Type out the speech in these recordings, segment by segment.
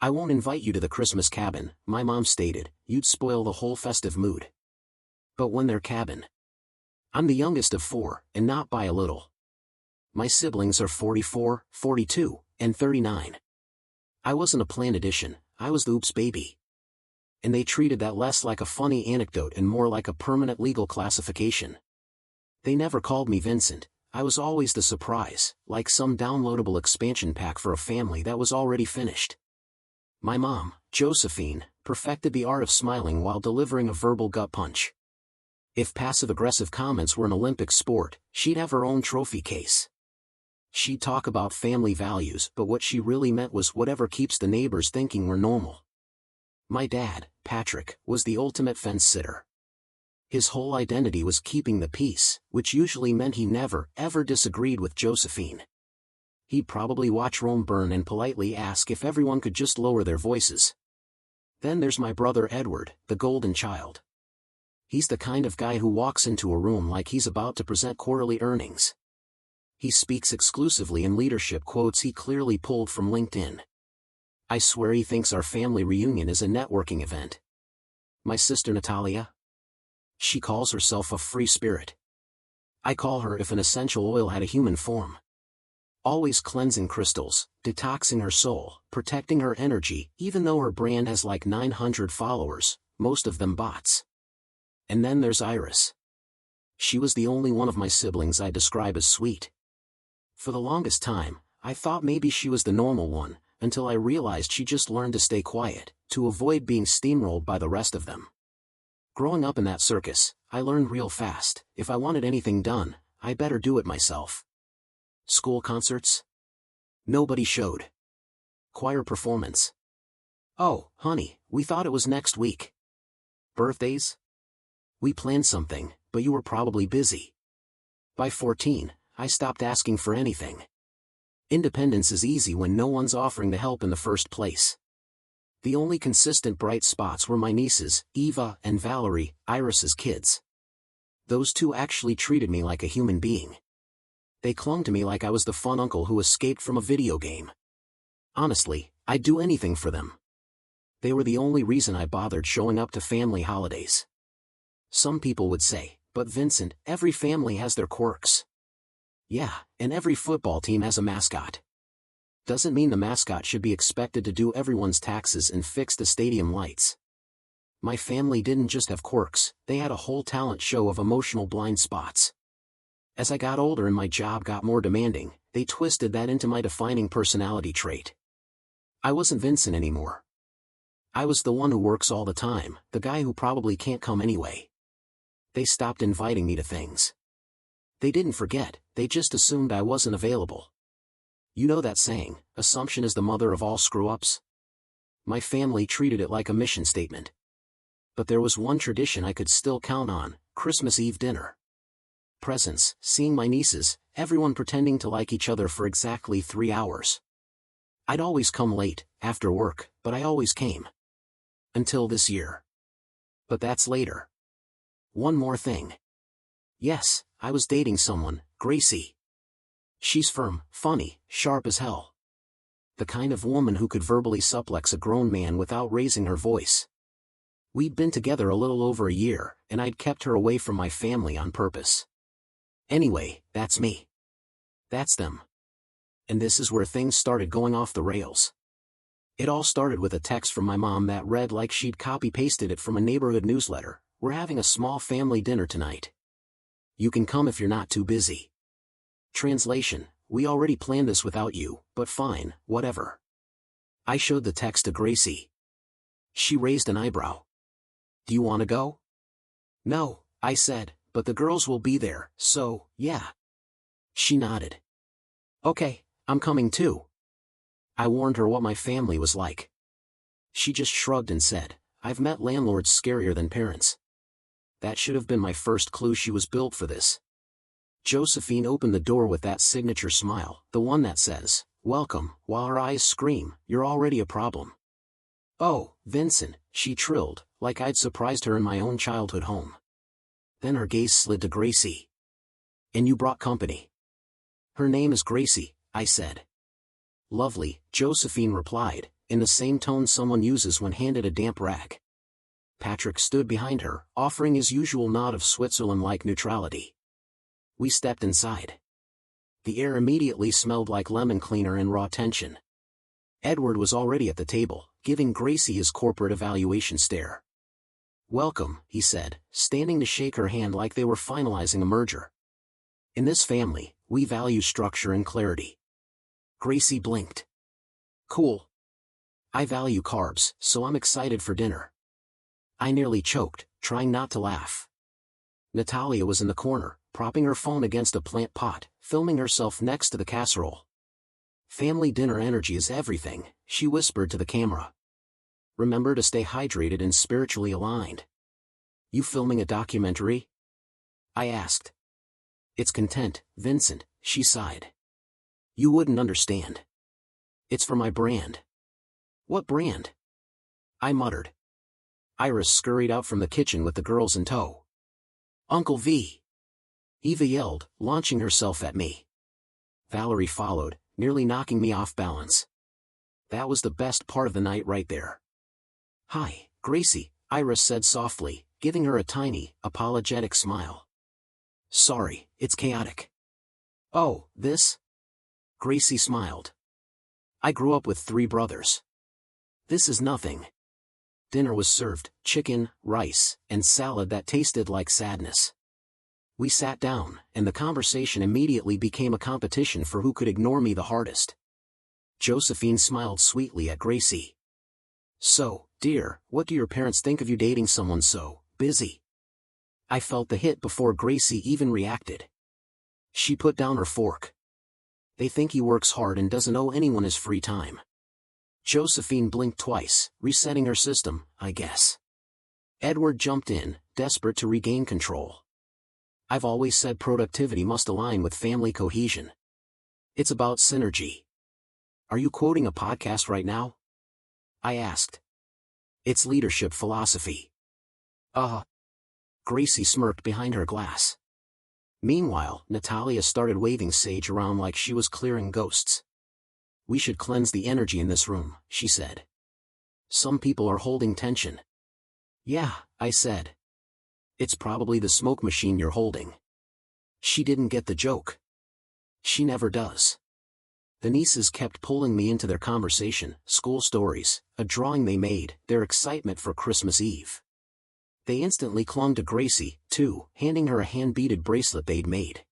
"I won't invite you to the Christmas cabin," my mom stated. "You'd spoil the whole festive mood." But when their cabin? I'm the youngest of four, and not by a little. My siblings are 44, 42, and 39. I wasn't a planned addition, I was the oops baby. And they treated that less like a funny anecdote and more like a permanent legal classification. They never called me Vincent, I was always the surprise, like some downloadable expansion pack for a family that was already finished. My mom, Josephine, perfected the art of smiling while delivering a verbal gut punch. If passive-aggressive comments were an Olympic sport, she'd have her own trophy case. She'd talk about family values, but what she really meant was whatever keeps the neighbors thinking we're normal. My dad, Patrick, was the ultimate fence-sitter. His whole identity was keeping the peace, which usually meant he never, ever disagreed with Josephine. He'd probably watch Rome burn and politely ask if everyone could just lower their voices. Then there's my brother Edward, the golden child. He's the kind of guy who walks into a room like he's about to present quarterly earnings. He speaks exclusively in leadership quotes he clearly pulled from LinkedIn. I swear he thinks our family reunion is a networking event. My sister Natalia? She calls herself a free spirit. I call her if an essential oil had a human form. Always cleansing crystals, detoxing her soul, protecting her energy, even though her brand has like 900 followers, most of them bots. And then there's Iris. She was the only one of my siblings I'd describe as sweet. For the longest time, I thought maybe she was the normal one, until I realized she just learned to stay quiet, to avoid being steamrolled by the rest of them. Growing up in that circus, I learned real fast, if I wanted anything done, I better do it myself. School concerts? Nobody showed. Choir performance? Oh, honey, we thought it was next week. Birthdays? We planned something, but you were probably busy. By 14, I stopped asking for anything. Independence is easy when no one's offering to help in the first place. The only consistent bright spots were my nieces, Eva and Valerie, Iris's kids. Those two actually treated me like a human being. They clung to me like I was the fun uncle who escaped from a video game. Honestly, I'd do anything for them. They were the only reason I bothered showing up to family holidays. Some people would say, "But Vincent, every family has their quirks." Yeah, and every football team has a mascot. Doesn't mean the mascot should be expected to do everyone's taxes and fix the stadium lights. My family didn't just have quirks, they had a whole talent show of emotional blind spots. As I got older and my job got more demanding, they twisted that into my defining personality trait. I wasn't Vincent anymore. I was the one who works all the time, the guy who probably can't come anyway. They stopped inviting me to things. They didn't forget, they just assumed I wasn't available. You know that saying, assumption is the mother of all screw-ups? My family treated it like a mission statement. But there was one tradition I could still count on, Christmas Eve dinner. Presents, seeing my nieces, everyone pretending to like each other for exactly 3 hours. I'd always come late, after work, but I always came. Until this year. But that's later. One more thing. Yes, I was dating someone, Gracie. She's firm, funny, sharp as hell. The kind of woman who could verbally suplex a grown man without raising her voice. We'd been together a little over a year, and I'd kept her away from my family on purpose. Anyway, that's me. That's them. And this is where things started going off the rails. It all started with a text from my mom that read like she'd copy-pasted it from a neighborhood newsletter. "We're having a small family dinner tonight. You can come if you're not too busy." Translation: "We already planned this without you, but fine, whatever." I showed the text to Gracie. She raised an eyebrow. "Do you want to go?" "No," I said, "but the girls will be there, so, yeah." She nodded. "Okay, I'm coming too." I warned her what my family was like. She just shrugged and said, "I've met landlords scarier than parents." That should have been my first clue she was built for this. Josephine opened the door with that signature smile, the one that says, "Welcome," while her eyes scream, "You're already a problem." "Oh, Vincent," she trilled, like I'd surprised her in my own childhood home. Then her gaze slid to Gracie. "And you brought company." "Her name is Gracie," I said. "Lovely," Josephine replied, in the same tone someone uses when handed a damp rag. Patrick stood behind her, offering his usual nod of Switzerland-like neutrality. We stepped inside. The air immediately smelled like lemon cleaner and raw tension. Edward was already at the table, giving Gracie his corporate evaluation stare. "Welcome," he said, standing to shake her hand like they were finalizing a merger. "In this family, we value structure and clarity." Gracie blinked. "Cool. I value carbs, so I'm excited for dinner." I nearly choked, trying not to laugh. Natalia was in the corner, propping her phone against a plant pot, filming herself next to the casserole. "Family dinner energy is everything," she whispered to the camera. "Remember to stay hydrated and spiritually aligned." "You filming a documentary?" I asked. "It's content, Vincent," she sighed. "You wouldn't understand. It's for my brand." "What brand?" I muttered. Iris scurried out from the kitchen with the girls in tow. "Uncle V!" Eva yelled, launching herself at me. Valerie followed, nearly knocking me off balance. That was the best part of the night right there. "Hi, Gracie," Iris said softly, giving her a tiny, apologetic smile. "Sorry, it's chaotic." "Oh, this?" Gracie smiled. "I grew up with 3 brothers. This is nothing." Dinner was served, chicken, rice, and salad that tasted like sadness. We sat down, and the conversation immediately became a competition for who could ignore me the hardest. Josephine smiled sweetly at Gracie. "So, dear, what do your parents think of you dating someone so busy?" I felt the hit before Gracie even reacted. She put down her fork. "They think he works hard and doesn't owe anyone his free time." Josephine blinked twice, resetting her system, I guess. Edward jumped in, desperate to regain control. "I've always said productivity must align with family cohesion. It's about synergy." "Are you quoting a podcast right now?" I asked. "It's leadership philosophy." Gracie smirked behind her glass. Meanwhile, Natalia started waving sage around like she was clearing ghosts. "We should cleanse the energy in this room," she said. "Some people are holding tension." "Yeah," I said. "It's probably the smoke machine you're holding." She didn't get the joke. She never does. The nieces kept pulling me into their conversation, school stories, a drawing they made, their excitement for Christmas Eve. They instantly clung to Gracie, too, handing her a hand-beaded bracelet they'd made.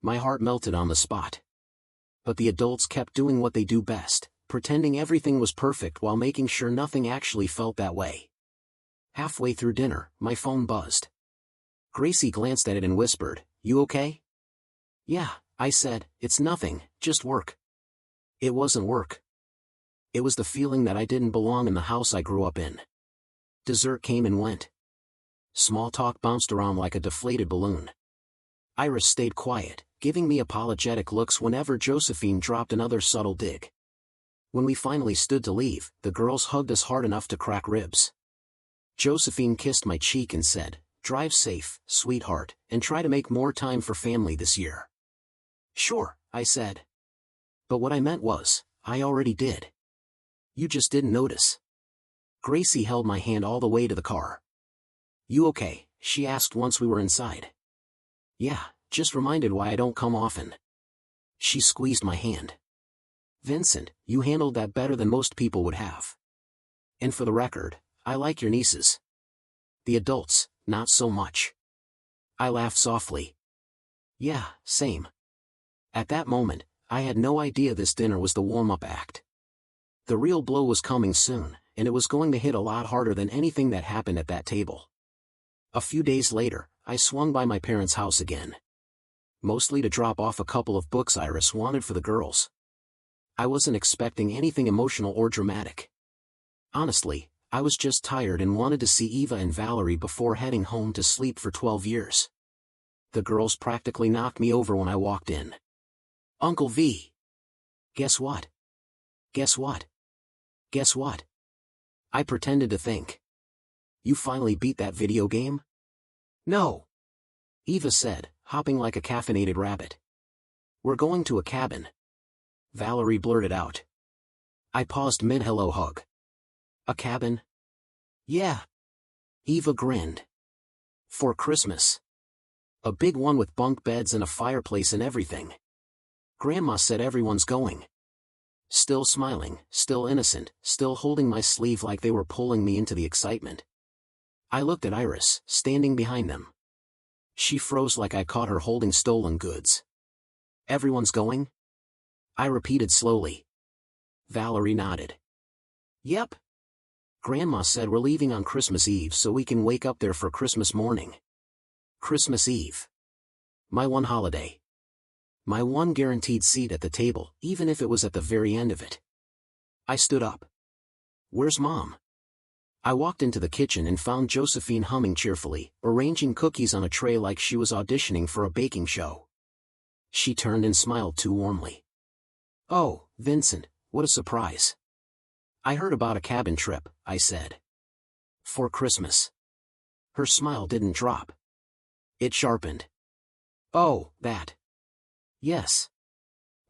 My heart melted on the spot. But the adults kept doing what they do best, pretending everything was perfect while making sure nothing actually felt that way. Halfway through dinner, my phone buzzed. Gracie glanced at it and whispered, "You okay?" "Yeah," I said, "it's nothing, just work." It wasn't work. It was the feeling that I didn't belong in the house I grew up in. Dessert came and went. Small talk bounced around like a deflated balloon. Iris stayed quiet, giving me apologetic looks whenever Josephine dropped another subtle dig. When we finally stood to leave, the girls hugged us hard enough to crack ribs. Josephine kissed my cheek and said, "Drive safe, sweetheart, and try to make more time for family this year." "Sure," I said. But what I meant was, I already did. You just didn't notice. Gracie held my hand all the way to the car. "You okay?" she asked once we were inside. "Yeah, just reminded why I don't come often." She squeezed my hand. "Vincent, you handled that better than most people would have. And for the record, I like your nieces. The adults, not so much." I laughed softly. "Yeah, same." At that moment, I had no idea this dinner was the warm-up act. The real blow was coming soon, and it was going to hit a lot harder than anything that happened at that table. A few days later, I swung by my parents' house again. Mostly to drop off a couple of books Iris wanted for the girls. I wasn't expecting anything emotional or dramatic. Honestly, I was just tired and wanted to see Eva and Valerie before heading home to sleep for 12 years. The girls practically knocked me over when I walked in. "Uncle V. Guess what? Guess what? Guess what?" I pretended to think. "You finally beat that video game?" "No," Eva said, hopping like a caffeinated rabbit. "We're going to a cabin." Valerie blurted out. I paused mid-hello hug. A cabin? Yeah. Eva grinned. For Christmas. A big one with bunk beds and a fireplace and everything. Grandma said everyone's going. Still smiling, still innocent, still holding my sleeve like they were pulling me into the excitement. I looked at Iris, standing behind them. She froze like I caught her holding stolen goods. Everyone's going? I repeated slowly. Valerie nodded. Yep. Grandma said we're leaving on Christmas Eve so we can wake up there for Christmas morning. Christmas Eve. My one holiday. My one guaranteed seat at the table, even if it was at the very end of it. I stood up. Where's Mom? I walked into the kitchen and found Josephine humming cheerfully, arranging cookies on a tray like she was auditioning for a baking show. She turned and smiled too warmly. Oh, Vincent, what a surprise. I heard about a cabin trip, I said. For Christmas. Her smile didn't drop. It sharpened. Oh, that. Yes.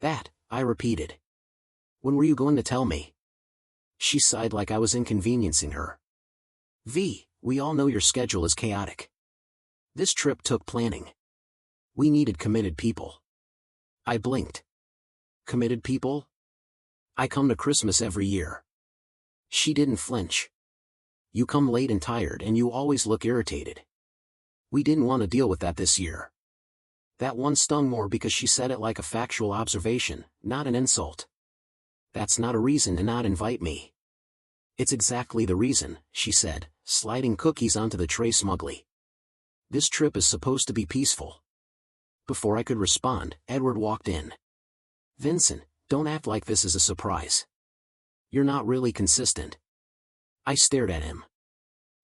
That, I repeated. When were you going to tell me? She sighed like I was inconveniencing her. We all know your schedule is chaotic. This trip took planning. We needed committed people. I blinked. Committed people? I come to Christmas every year. She didn't flinch. You come late and tired and you always look irritated. We didn't want to deal with that this year. That one stung more because she said it like a factual observation, not an insult. That's not a reason to not invite me. It's exactly the reason, she said, sliding cookies onto the tray smugly. This trip is supposed to be peaceful. Before I could respond, Edward walked in. Vincent, don't act like this is a surprise. You're not really consistent. I stared at him.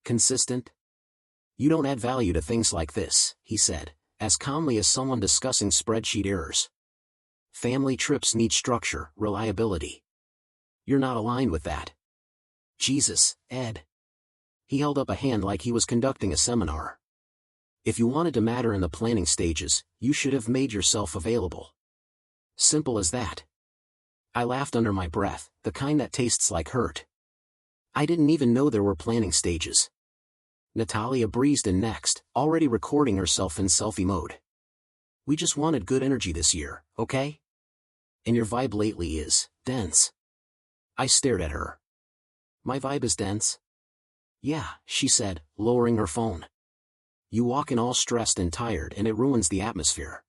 Consistent? You don't add value to things like this, he said, as calmly as someone discussing spreadsheet errors. Family trips need structure, reliability. You're not aligned with that. Jesus, Ed. He held up a hand like he was conducting a seminar. If you wanted to matter in the planning stages, you should have made yourself available. Simple as that. I laughed under my breath, the kind that tastes like hurt. I didn't even know there were planning stages. Natalia breezed in next, already recording herself in selfie mode. We just wanted good energy this year, okay? And your vibe lately is dense. I stared at her. My vibe is dense? Yeah, she said, lowering her phone. You walk in all stressed and tired and it ruins the atmosphere.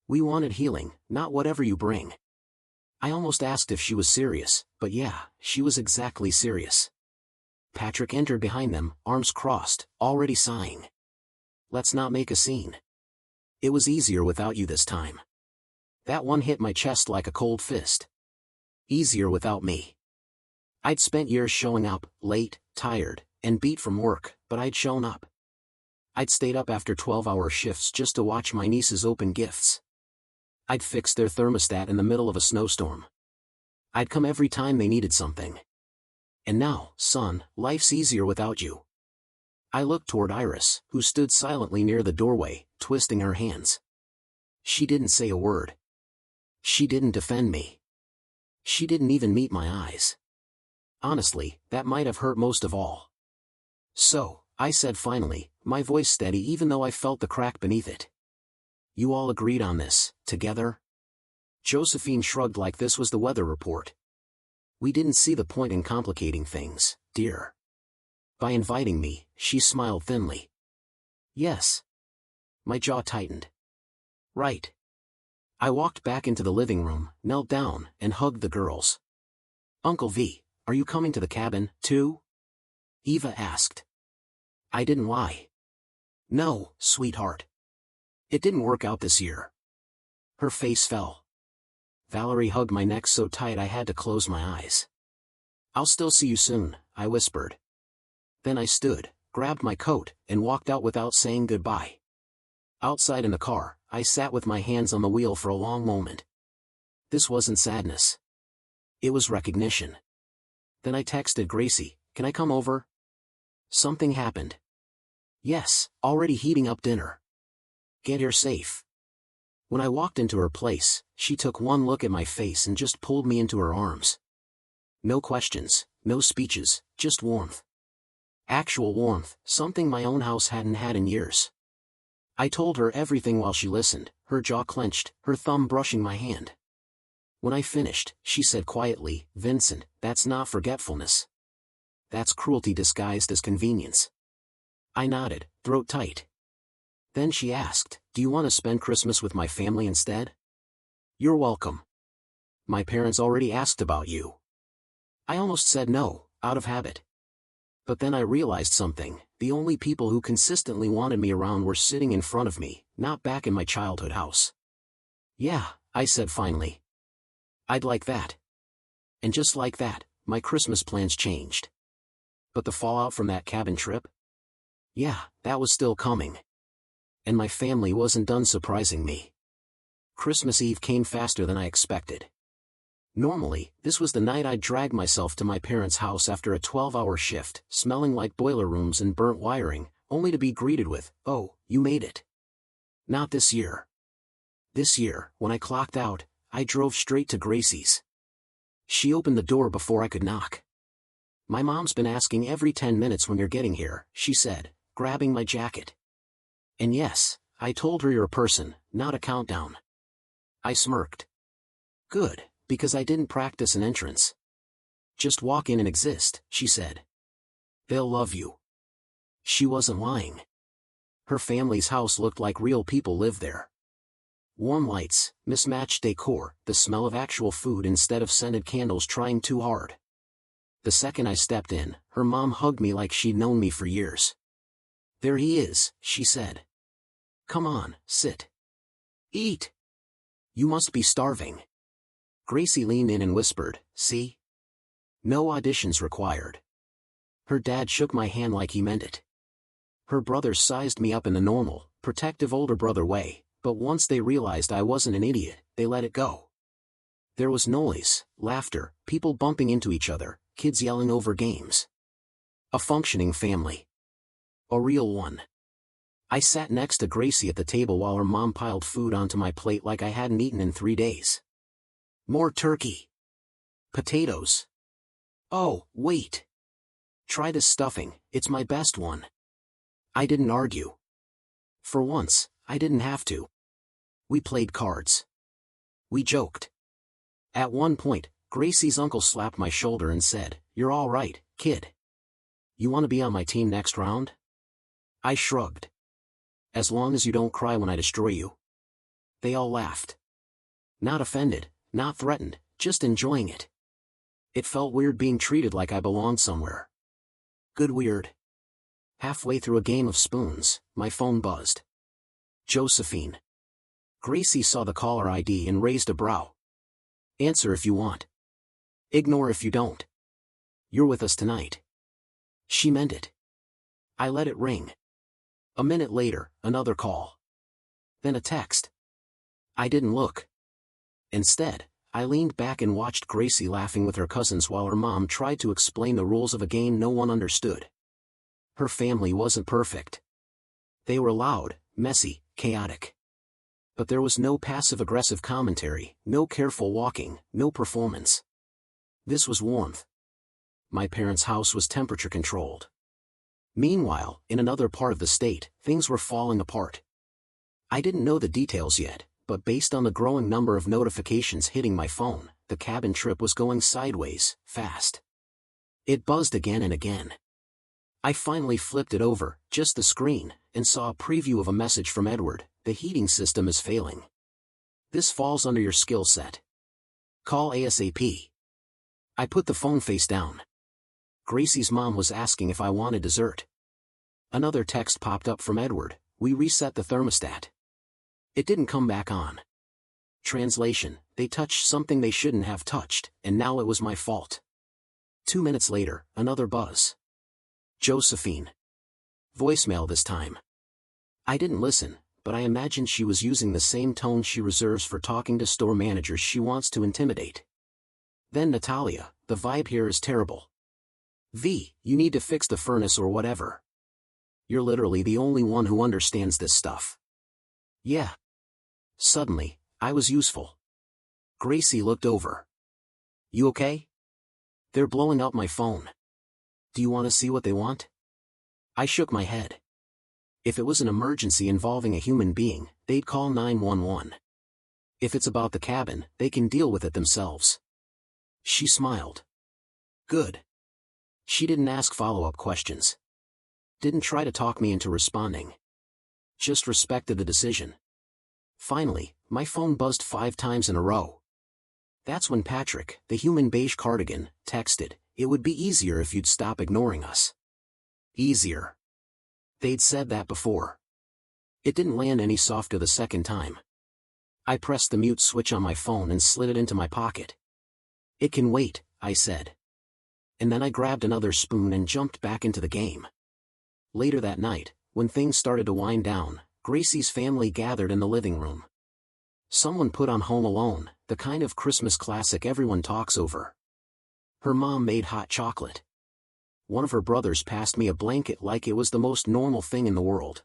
We wanted healing, not whatever you bring. I almost asked if she was serious, but yeah, she was exactly serious. Patrick entered behind them, arms crossed, already sighing. Let's not make a scene. It was easier without you this time. That one hit my chest like a cold fist. Easier without me. I'd spent years showing up, late, tired, and beat from work, but I'd shown up. I'd stayed up after 12-hour shifts just to watch my nieces open gifts. I'd fixed their thermostat in the middle of a snowstorm. I'd come every time they needed something. And now, son, life's easier without you. I looked toward Iris, who stood silently near the doorway, twisting her hands. She didn't say a word. She didn't defend me. She didn't even meet my eyes. Honestly, that might have hurt most of all. So, I said finally, my voice steady even though I felt the crack beneath it. You all agreed on this, together? Josephine shrugged like this was the weather report. We didn't see the point in complicating things, dear. By inviting me, she smiled thinly. Yes. My jaw tightened. Right. I walked back into the living room, knelt down, and hugged the girls. Uncle V, are you coming to the cabin, too? Eva asked. I didn't lie. No, sweetheart. It didn't work out this year. Her face fell. Valerie hugged my neck so tight I had to close my eyes. I'll still see you soon, I whispered. Then I stood, grabbed my coat, and walked out without saying goodbye. Outside in the car, I sat with my hands on the wheel for a long moment. This wasn't sadness. It was recognition. Then I texted Gracie, can I come over? Something happened. Yes, already heating up dinner. Get here safe. When I walked into her place, she took one look at my face and just pulled me into her arms. No questions, no speeches, just warmth. Actual warmth, something my own house hadn't had in years. I told her everything while she listened, her jaw clenched, her thumb brushing my hand. When I finished, she said quietly, "Vincent, that's not forgetfulness. That's cruelty disguised as convenience." I nodded, throat tight. Then she asked, "Do you want to spend Christmas with my family instead?" "You're welcome. My parents already asked about you." I almost said no, out of habit. But then I realized something: the only people who consistently wanted me around were sitting in front of me, not back in my childhood house. "Yeah," I said finally. "I'd like that." And just like that, my Christmas plans changed. But the fallout from that cabin trip? Yeah, that was still coming. And my family wasn't done surprising me. Christmas Eve came faster than I expected. Normally, this was the night I'd drag myself to my parents' house after a 12-hour shift, smelling like boiler rooms and burnt wiring, only to be greeted with, "Oh, you made it." Not this year. This year, when I clocked out, I drove straight to Gracie's. She opened the door before I could knock. "My mom's been asking every 10 minutes when you're getting here," she said, grabbing my jacket. "And yes, I told her you're a person, not a countdown." I smirked. "Good, because I didn't practice an entrance." "Just walk in and exist," she said. "They'll love you." She wasn't lying. Her family's house looked like real people lived there. Warm lights, mismatched decor, the smell of actual food instead of scented candles trying too hard. The second I stepped in, her mom hugged me like she'd known me for years. "There he is," she said. "Come on, sit. Eat. You must be starving." Gracie leaned in and whispered, "See? No auditions required." Her dad shook my hand like he meant it. Her brothers sized me up in the normal, protective older brother way, but once they realized I wasn't an idiot, they let it go. There was noise, laughter, people bumping into each other, kids yelling over games. A functioning family. A real one. I sat next to Gracie at the table while her mom piled food onto my plate like I hadn't eaten in 3 days. More turkey. Potatoes. "Oh, wait. Try this stuffing, it's my best one." I didn't argue. For once, I didn't have to. We played cards. We joked. At one point, Gracie's uncle slapped my shoulder and said, "You're all right, kid. You want to be on my team next round?" I shrugged. "As long as you don't cry when I destroy you." They all laughed. Not offended, not threatened, just enjoying it. It felt weird being treated like I belonged somewhere. Good weird. Halfway through a game of spoons, my phone buzzed. Josephine. Gracie saw the caller ID and raised a brow. "Answer if you want. Ignore if you don't. You're with us tonight." She meant it. I let it ring. A minute later, another call. Then a text. I didn't look. Instead, I leaned back and watched Gracie laughing with her cousins while her mom tried to explain the rules of a game no one understood. Her family wasn't perfect. They were loud, messy, chaotic. But there was no passive-aggressive commentary, no careful walking, no performance. This was warmth. My parents' house was temperature-controlled. Meanwhile, in another part of the state, things were falling apart. I didn't know the details yet, but based on the growing number of notifications hitting my phone, the cabin trip was going sideways, fast. It buzzed again and again. I finally flipped it over, just the screen, and saw a preview of a message from Edward: "The heating system is failing. This falls under your skill set. Call ASAP." I put the phone face down. Gracie's mom was asking if I wanted dessert. Another text popped up from Edward: "We reset the thermostat." It didn't come back on. Translation: they touched something they shouldn't have touched, and now it was my fault. 2 minutes later, another buzz. Josephine. Voicemail this time. I didn't listen, but I imagined she was using the same tone she reserves for talking to store managers she wants to intimidate. Then Natalia: "The vibe here is terrible. V, you need to fix the furnace or whatever. You're literally the only one who understands this stuff." Yeah. Suddenly, I was useful. Gracie looked over. "You okay?" They're blowing up my phone. Do you want to see what they want? I shook my head. If it was an emergency involving a human being, they'd call 911. If it's about the cabin, they can deal with it themselves. She smiled. Good. She didn't ask follow-up questions. Didn't try to talk me into responding. Just respected the decision. Finally, my phone buzzed 5 times in a row. That's when Patrick, the human beige cardigan, texted, "It would be easier if you'd stop ignoring us." Easier. They'd said that before. It didn't land any softer the second time. I pressed the mute switch on my phone and slid it into my pocket. "It can wait," I said. And then I grabbed another spoon and jumped back into the game. Later that night, when things started to wind down, Gracie's family gathered in the living room. Someone put on Home Alone, the kind of Christmas classic everyone talks over. Her mom made hot chocolate. One of her brothers passed me a blanket like it was the most normal thing in the world.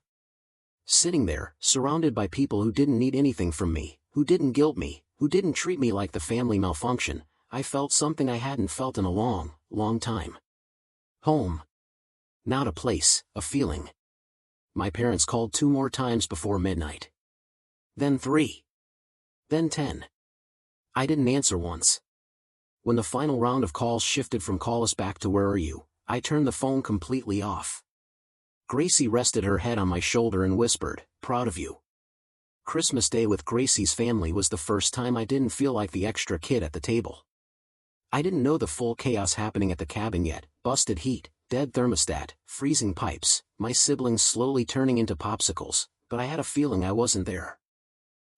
Sitting there, surrounded by people who didn't need anything from me, who didn't guilt me, who didn't treat me like the family malfunction, I felt something I hadn't felt in a long, long time. Home. Not a place, a feeling. My parents called 2 more times before midnight. Then 3. Then 10. I didn't answer once. When the final round of calls shifted from "call us back" to "where are you," I turned the phone completely off. Gracie rested her head on my shoulder and whispered, "Proud of you." Christmas Day with Gracie's family was the first time I didn't feel like the extra kid at the table. I didn't know the full chaos happening at the cabin yet: busted heat, dead thermostat, freezing pipes, my siblings slowly turning into popsicles, but I had a feeling I wasn't there.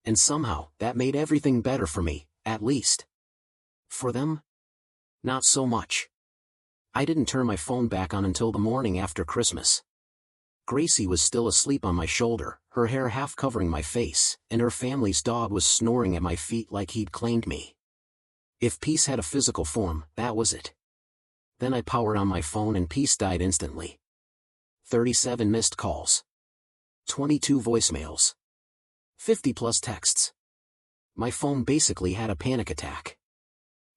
And somehow, that made everything better for me, at least. For them? Not so much. I didn't turn my phone back on until the morning after Christmas. Gracie was still asleep on my shoulder, her hair half covering my face, and her family's dog was snoring at my feet like he'd claimed me. If peace had a physical form, that was it. Then I powered on my phone and peace died instantly. 37 missed calls. 22 voicemails. 50+ texts. My phone basically had a panic attack.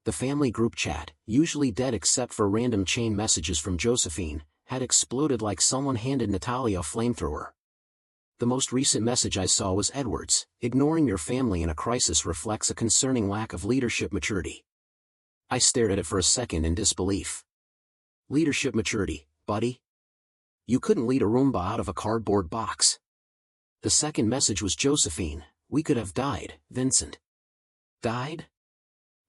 The family group chat, usually dead except for random chain messages from Josephine, had exploded like someone handed Natalia a flamethrower. The most recent message I saw was Edward's: "Ignoring your family in a crisis reflects a concerning lack of leadership maturity." I stared at it for a second in disbelief. Leadership maturity, buddy? You couldn't lead a Roomba out of a cardboard box. The second message was Josephine: "We could have died, Vincent." Died?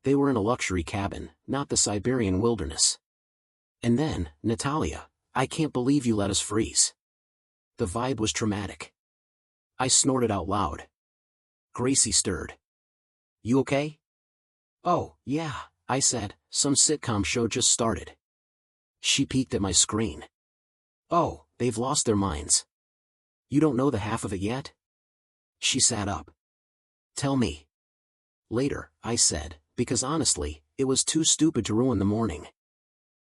They were in a luxury cabin, not the Siberian wilderness. And then, Natalia: "I can't believe you let us freeze." The vibe was traumatic. I snorted out loud. Gracie stirred. "You okay?" "Oh, yeah," I said, "some sitcom show just started." She peeked at my screen. "Oh, they've lost their minds. You don't know the half of it yet?" She sat up. "Tell me." "Later," I said, because honestly, it was too stupid to ruin the morning.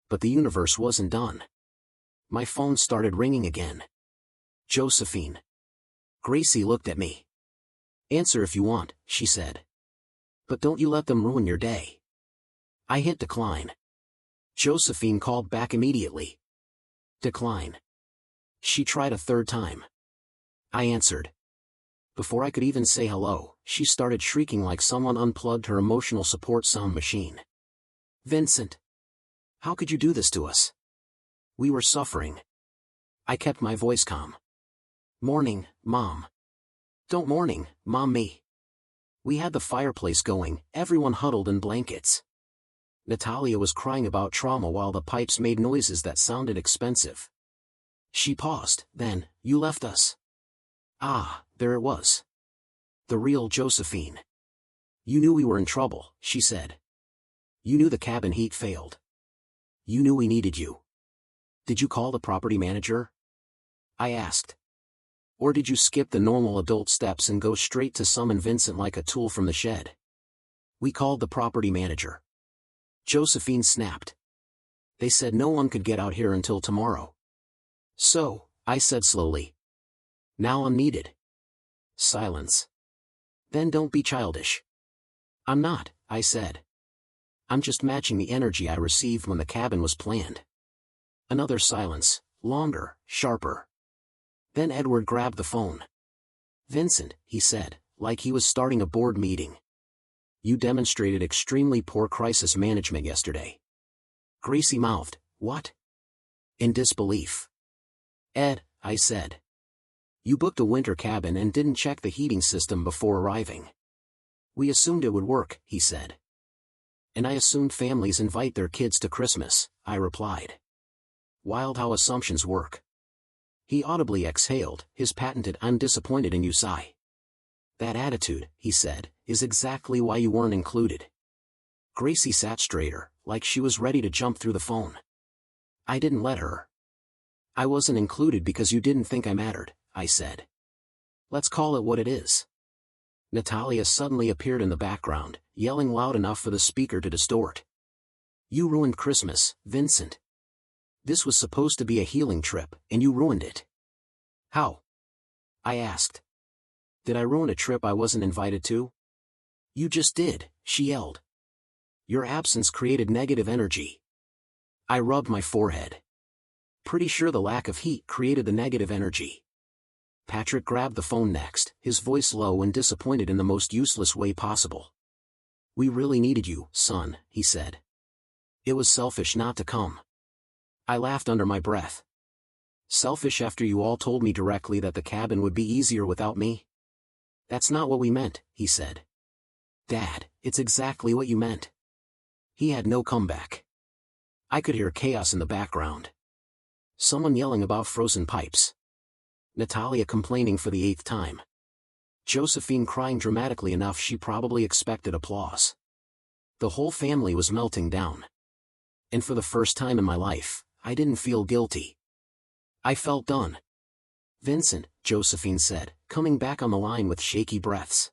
But the universe wasn't done. My phone started ringing again. Josephine. Gracie looked at me. "Answer if you want," she said. "But don't you let them ruin your day." I hit decline. Josephine called back immediately. Decline. She tried a third time. I answered. Before I could even say hello, she started shrieking like someone unplugged her emotional support sound machine. "Vincent! How could you do this to us? We were suffering." I kept my voice calm. "Morning, Mom." "Don't morning, Mom me." We had the fireplace going, everyone huddled in blankets. Natalia was crying about trauma while the pipes made noises that sounded expensive. She paused, then, "You left us." Ah, there it was. The real Josephine. "You knew we were in trouble," she said. "You knew the cabin heat failed. You knew we needed you. Did you call the property manager?" I asked. "Or did you skip the normal adult steps and go straight to summon Vincent like a tool from the shed?" "We called the property manager." Josephine snapped. "They said no one could get out here until tomorrow." "So," I said slowly. "Now I'm needed." Silence. "Then don't be childish." "I'm not," I said. I'm just matching the energy I received when the cabin was planned. Another silence, longer, sharper. Then Edward grabbed the phone. Vincent, he said, like he was starting a board meeting. You demonstrated extremely poor crisis management yesterday. Gracie mouthed, what? In disbelief. Ed, I said. You booked a winter cabin and didn't check the heating system before arriving. We assumed it would work, he said. And I assumed families invite their kids to Christmas, I replied. Wild how assumptions work. He audibly exhaled, his patented I'm disappointed in you sigh. That attitude, he said, is exactly why you weren't included. Gracie sat straighter, like she was ready to jump through the phone. I didn't let her. I wasn't included because you didn't think I mattered, I said. Let's call it what it is. Natalia suddenly appeared in the background, yelling loud enough for the speaker to distort. You ruined Christmas, Vincent. This was supposed to be a healing trip, and you ruined it. How? I asked. Did I ruin a trip I wasn't invited to? You just did, she yelled. Your absence created negative energy. I rubbed my forehead. Pretty sure the lack of heat created the negative energy. Patrick grabbed the phone next, his voice low and disappointed in the most useless way possible. We really needed you, son, he said. It was selfish not to come. I laughed under my breath. Selfish after you all told me directly that the cabin would be easier without me? That's not what we meant, he said. Dad, it's exactly what you meant. He had no comeback. I could hear chaos in the background. Someone yelling about frozen pipes. Natalia complaining for the 8th time. Josephine crying dramatically enough she probably expected applause. The whole family was melting down. And for the first time in my life, I didn't feel guilty. I felt done. Vincent, Josephine said, coming back on the line with shaky breaths.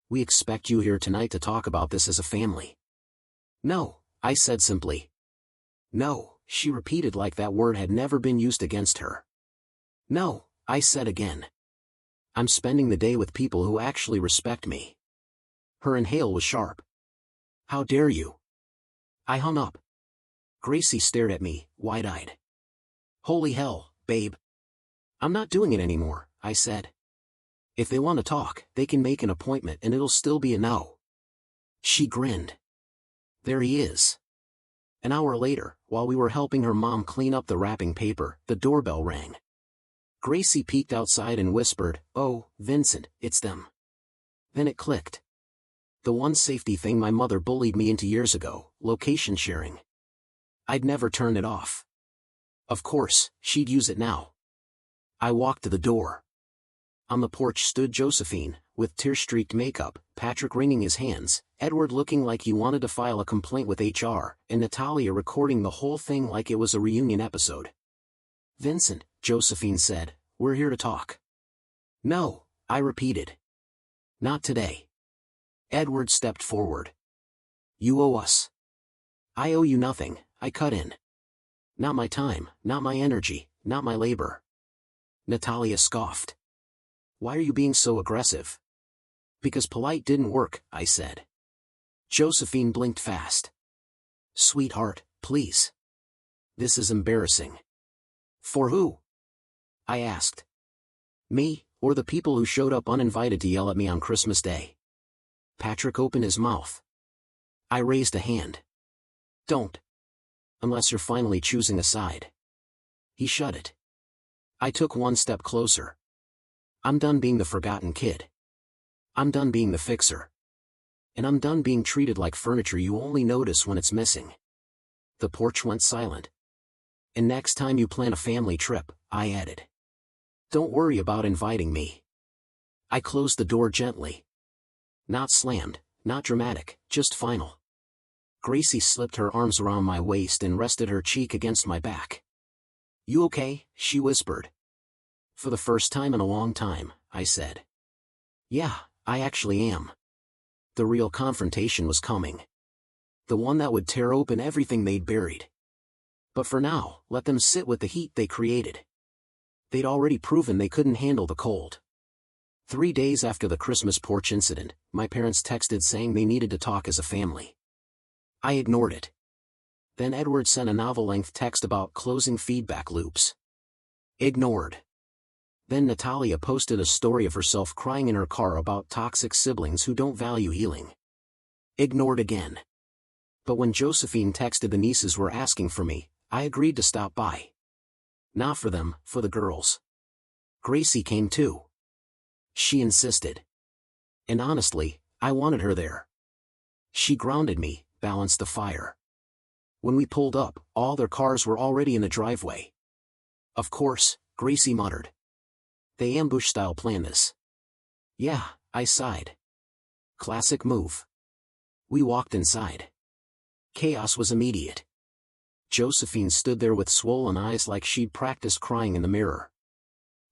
We expect you here tonight to talk about this as a family. No, I said simply. No, she repeated like that word had never been used against her. No, I said again. I'm spending the day with people who actually respect me. Her inhale was sharp. How dare you? I hung up. Gracie stared at me, wide-eyed. Holy hell, babe. I'm not doing it anymore, I said. If they want to talk, they can make an appointment and it'll still be a no. She grinned. There he is. An hour later, while we were helping her mom clean up the wrapping paper, the doorbell rang. Gracie peeked outside and whispered, Oh, Vincent, it's them. Then it clicked. The one safety thing my mother bullied me into years ago, location sharing. I'd never turn it off. Of course, she'd use it now. I walked to the door. On the porch stood Josephine, with tear-streaked makeup, Patrick wringing his hands, Edward looking like he wanted to file a complaint with HR, and Natalia recording the whole thing like it was a reunion episode. Vincent, Josephine said, we're here to talk. No, I repeated. Not today. Edward stepped forward. You owe us. I owe you nothing, I cut in. Not my time, not my energy, not my labor. Natalia scoffed. Why are you being so aggressive? Because polite didn't work, I said. Josephine blinked fast. Sweetheart, please. This is embarrassing. For who? I asked. Me, or the people who showed up uninvited to yell at me on Christmas Day? Patrick opened his mouth. I raised a hand. Don't. Unless you're finally choosing a side. He shut it. I took one step closer. I'm done being the forgotten kid. I'm done being the fixer. And I'm done being treated like furniture you only notice when it's missing. The porch went silent. And next time you plan a family trip, I added. Don't worry about inviting me. I closed the door gently. Not slammed, not dramatic, just final. Gracie slipped her arms around my waist and rested her cheek against my back. You okay? She whispered. For the first time in a long time, I said. Yeah, I actually am. The real confrontation was coming. The one that would tear open everything they'd buried. But for now, let them sit with the heat they created. They'd already proven they couldn't handle the cold. 3 days after the Christmas porch incident, my parents texted saying they needed to talk as a family. I ignored it. Then Edward sent a novel-length text about closing feedback loops. Ignored. Then Natalia posted a story of herself crying in her car about toxic siblings who don't value healing. Ignored again. But when Josephine texted the nieces were asking for me, I agreed to stop by. Not for them, for the girls. Gracie came too. She insisted. And honestly, I wanted her there. She grounded me, balanced the fire. When we pulled up, all their cars were already in the driveway. Of course, Gracie muttered. They ambush-style planned this. Yeah, I sighed. Classic move. We walked inside. Chaos was immediate. Josephine stood there with swollen eyes like she'd practiced crying in the mirror.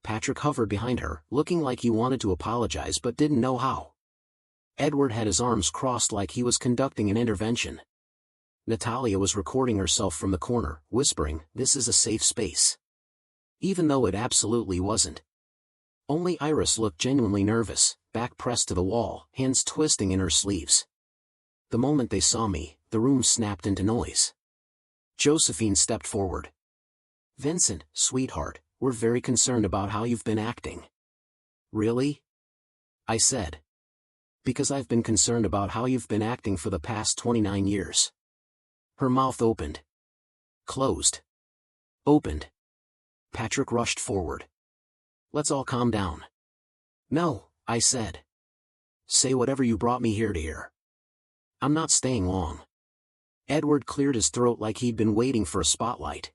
Patrick hovered behind her, looking like he wanted to apologize but didn't know how. Edward had his arms crossed like he was conducting an intervention. Natalia was recording herself from the corner, whispering, "This is a safe space." Even though it absolutely wasn't. Only Iris looked genuinely nervous, back pressed to the wall, hands twisting in her sleeves. The moment they saw me, the room snapped into noise. Josephine stepped forward. "Vincent, sweetheart, we're very concerned about how you've been acting." "Really?" I said. "Because I've been concerned about how you've been acting for the past 29 years. Her mouth opened. Closed. Opened. Patrick rushed forward. "Let's all calm down." "No," I said. "Say whatever you brought me here to hear." "I'm not staying long." Edward cleared his throat like he'd been waiting for a spotlight.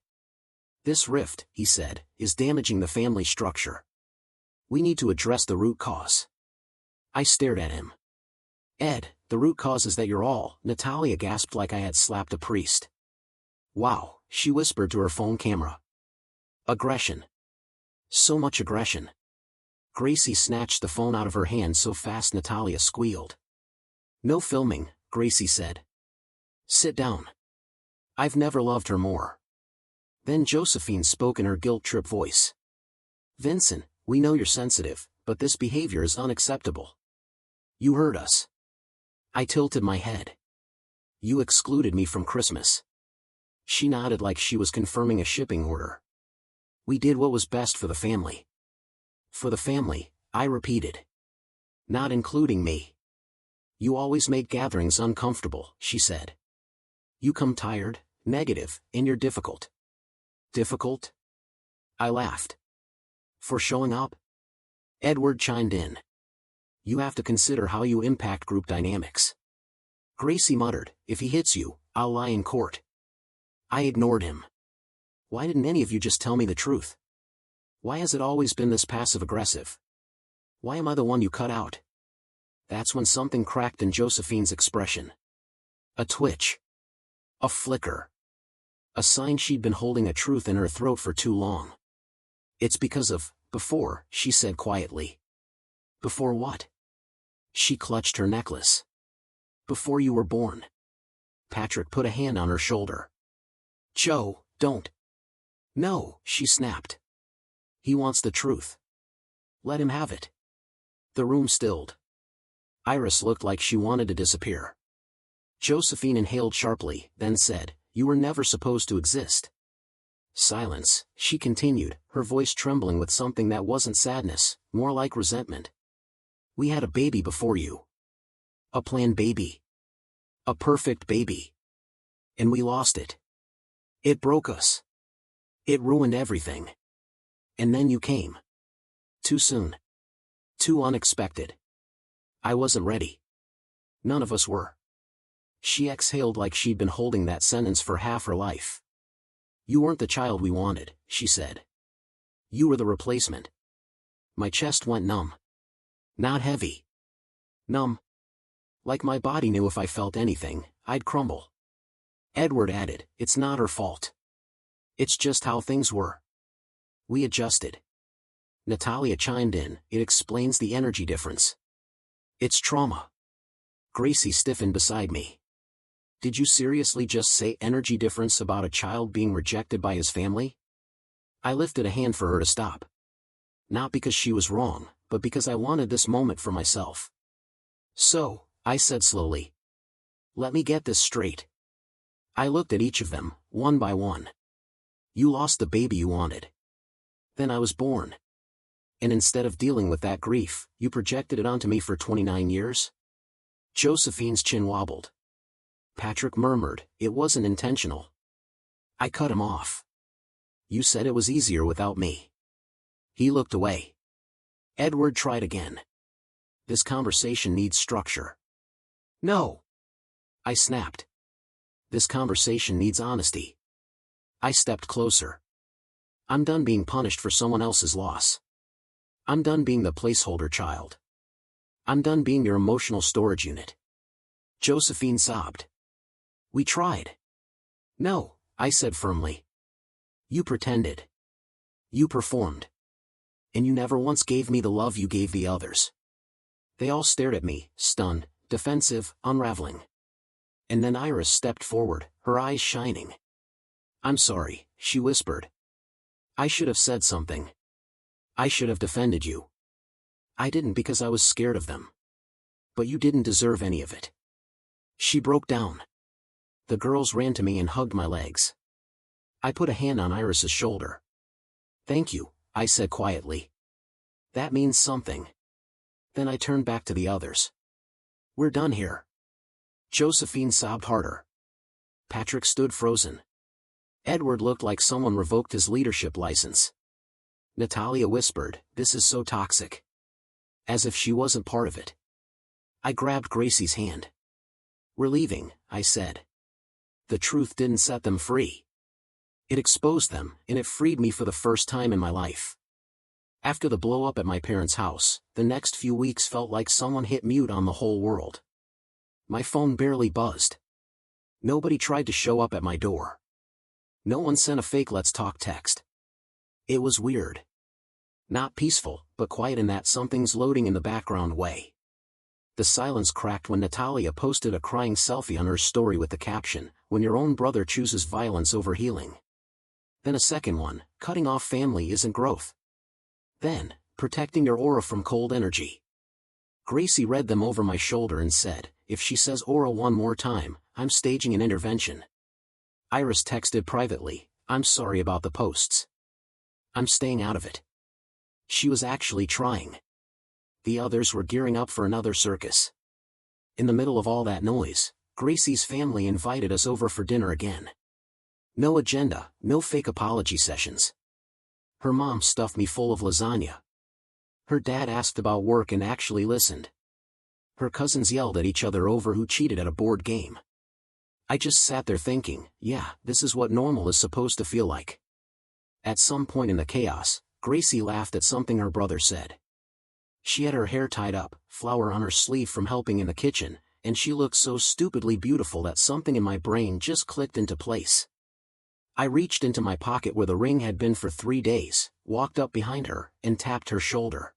"This rift," he said, "is damaging the family structure. We need to address the root cause." I stared at him. "Ed, the root cause is that you're all," Natalia gasped like I had slapped a priest. "Wow," she whispered to her phone camera. "Aggression. So much aggression." Gracie snatched the phone out of her hand so fast Natalia squealed. "No filming," Gracie said. "Sit down." I've never loved her more. Then Josephine spoke in her guilt-trip voice. "Vincent, we know you're sensitive, but this behavior is unacceptable. You hurt us." I tilted my head. "You excluded me from Christmas." She nodded like she was confirming a shipping order. "We did what was best for the family." "For the family," I repeated. "Not including me." "You always make gatherings uncomfortable," she said. "You come tired, negative, and you're difficult." "Difficult?" I laughed. "For showing up?" Edward chimed in. "You have to consider how you impact group dynamics." Gracie muttered, "If he hits you, I'll lie in court." I ignored him. Why didn't any of you just tell me the truth? Why has it always been this passive-aggressive? Why am I the one you cut out? That's when something cracked in Josephine's expression. A twitch. A flicker. A sign she'd been holding a truth in her throat for too long. "It's because of, before," she said quietly. "Before what?" She clutched her necklace. "Before you were born." Patrick put a hand on her shoulder. "Joe, don't." "No," she snapped. "He wants the truth. Let him have it." The room stilled. Iris looked like she wanted to disappear. Josephine inhaled sharply, then said, "You were never supposed to exist." Silence, she continued, her voice trembling with something that wasn't sadness, more like resentment. "We had a baby before you. A planned baby. A perfect baby. And we lost it. It broke us. It ruined everything. And then you came. Too soon. Too unexpected. I wasn't ready. None of us were." She exhaled like she'd been holding that sentence for half her life. "You weren't the child we wanted," she said. "You were the replacement." My chest went numb. Not heavy. Numb. Like my body knew if I felt anything, I'd crumble. Edward added, "It's not her fault. It's just how things were. We adjusted." Natalia chimed in, "It explains the energy difference. It's trauma." Gracie stiffened beside me. "Did you seriously just say energy difference about a child being rejected by his family?" I lifted a hand for her to stop. Not because she was wrong, but because I wanted this moment for myself. "So," I said slowly. "Let me get this straight. I looked at each of them, one by one. You lost the baby you wanted. Then I was born. And instead of dealing with that grief, you projected it onto me for 29 years? Josephine's chin wobbled. Patrick murmured, it wasn't intentional. I cut him off. You said it was easier without me. He looked away. Edward tried again. This conversation needs structure. No. I snapped. This conversation needs honesty. I stepped closer. I'm done being punished for someone else's loss. I'm done being the placeholder child. I'm done being your emotional storage unit. Josephine sobbed. We tried. No, I said firmly. You pretended. You performed. And you never once gave me the love you gave the others. They all stared at me, stunned, defensive, unraveling. And then Iris stepped forward, her eyes shining. I'm sorry, she whispered. I should have said something. I should have defended you. I didn't because I was scared of them. But you didn't deserve any of it. She broke down. The girls ran to me and hugged my legs. I put a hand on Iris's shoulder. Thank you, I said quietly. That means something. Then I turned back to the others. We're done here. Josephine sobbed harder. Patrick stood frozen. Edward looked like someone revoked his leadership license. Natalia whispered, this is so toxic. As if she wasn't part of it. I grabbed Gracie's hand. We're leaving, I said. The truth didn't set them free. It exposed them, and it freed me for the first time in my life. After the blow-up at my parents' house, the next few weeks felt like someone hit mute on the whole world. My phone barely buzzed. Nobody tried to show up at my door. No one sent a fake let's talk text. It was weird. Not peaceful, but quiet in that something's loading in the background way. The silence cracked when Natalia posted a crying selfie on her story with the caption, when your own brother chooses violence over healing. Then a second one, cutting off family isn't growth. Then, protecting your aura from cold energy. Gracie read them over my shoulder and said, if she says aura one more time, I'm staging an intervention. Iris texted privately, I'm sorry about the posts. I'm staying out of it. She was actually trying. The others were gearing up for another circus. In the middle of all that noise, Gracie's family invited us over for dinner again. No agenda, no fake apology sessions. Her mom stuffed me full of lasagna. Her dad asked about work and actually listened. Her cousins yelled at each other over who cheated at a board game. I just sat there thinking, yeah, this is what normal is supposed to feel like. At some point in the chaos, Gracie laughed at something her brother said. She had her hair tied up, flour on her sleeve from helping in the kitchen, and she looked so stupidly beautiful that something in my brain just clicked into place. I reached into my pocket where the ring had been for 3 days, walked up behind her, and tapped her shoulder.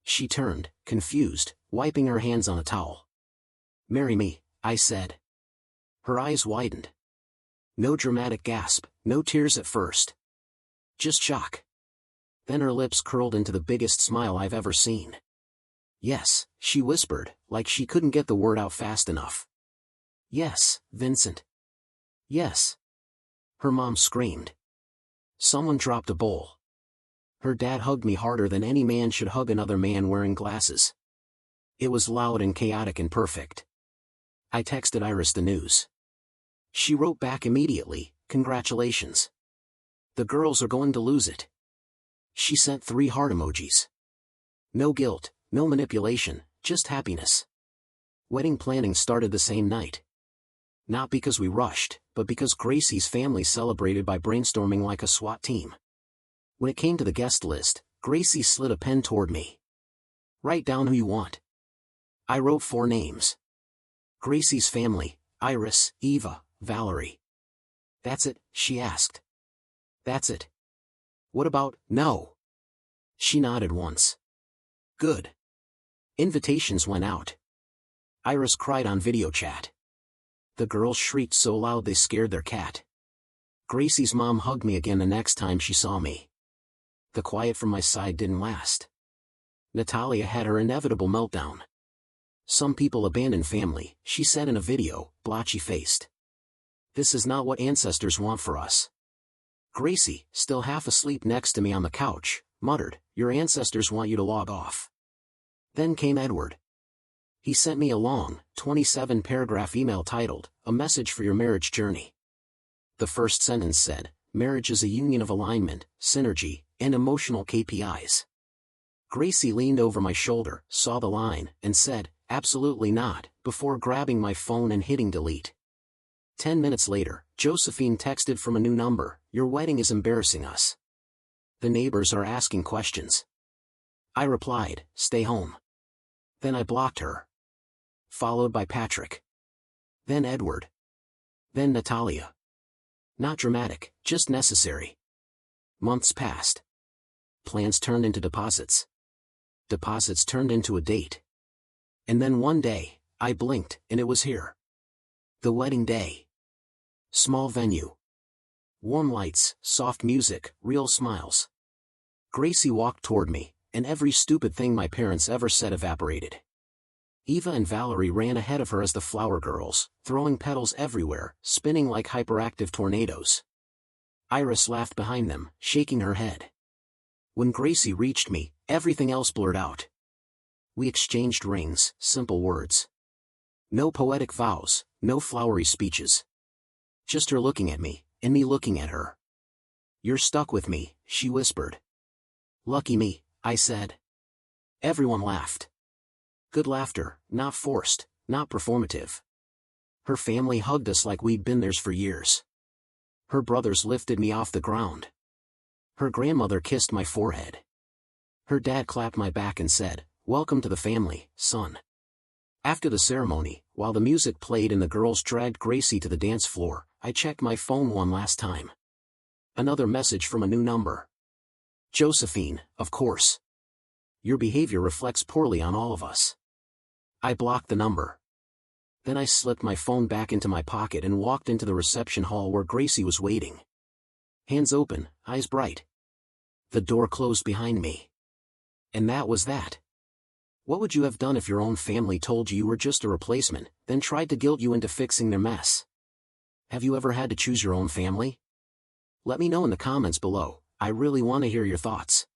She turned, confused, wiping her hands on a towel. Marry me, I said. Her eyes widened. No dramatic gasp, no tears at first. Just shock. Then her lips curled into the biggest smile I've ever seen. Yes, she whispered, like she couldn't get the word out fast enough. Yes, Vincent. Yes. Her mom screamed. Someone dropped a bowl. Her dad hugged me harder than any man should hug another man wearing glasses. It was loud and chaotic and perfect. I texted Iris the news. She wrote back immediately, congratulations. The girls are going to lose it. She sent 3 heart emojis. No guilt, no manipulation, just happiness. Wedding planning started the same night. Not because we rushed, but because Gracie's family celebrated by brainstorming like a SWAT team. When it came to the guest list, Gracie slid a pen toward me. Write down who you want. I wrote 4 names. Gracie's family, Iris, Eva, Valerie. That's it, she asked. That's it. What about, no? She nodded once. Good. Invitations went out. Iris cried on video chat. The girls shrieked so loud they scared their cat. Gracie's mom hugged me again the next time she saw me. The quiet from my side didn't last. Natalia had her inevitable meltdown. Some people abandon family, she said in a video, blotchy-faced. This is not what ancestors want for us. Gracie, still half asleep next to me on the couch, muttered, "Your ancestors want you to log off." Then came Edward. He sent me a long, 27-paragraph email titled, "A Message for Your Marriage Journey." The first sentence said, "Marriage is a union of alignment, synergy, and emotional KPIs." Gracie leaned over my shoulder, saw the line, and said, "Absolutely not," before grabbing my phone and hitting delete. 10 minutes later, Josephine texted from a new number, "Your wedding is embarrassing us. The neighbors are asking questions." I replied, "Stay home." Then I blocked her. Followed by Patrick. Then Edward. Then Natalia. Not dramatic, just necessary. Months passed. Plans turned into deposits. Deposits turned into a date. And then one day, I blinked, and it was here. The wedding day. Small venue. Warm lights, soft music, real smiles. Gracie walked toward me, and every stupid thing my parents ever said evaporated. Eva and Valerie ran ahead of her as the flower girls, throwing petals everywhere, spinning like hyperactive tornadoes. Iris laughed behind them, shaking her head. When Gracie reached me, everything else blurred out. We exchanged rings, simple words. No poetic vows, no flowery speeches. Just her looking at me, and me looking at her. "You're stuck with me," she whispered. "Lucky me," I said. Everyone laughed. Good laughter, not forced, not performative. Her family hugged us like we'd been theirs for years. Her brothers lifted me off the ground. Her grandmother kissed my forehead. Her dad clapped my back and said, "Welcome to the family, son." After the ceremony, while the music played and the girls dragged Gracie to the dance floor, I checked my phone one last time. Another message from a new number. "Josephine, of course. Your behavior reflects poorly on all of us." I blocked the number. Then I slipped my phone back into my pocket and walked into the reception hall where Gracie was waiting. Hands open, eyes bright. The door closed behind me. And that was that. What would you have done if your own family told you were just a replacement, then tried to guilt you into fixing their mess? Have you ever had to choose your own family? Let me know in the comments below. I really want to hear your thoughts.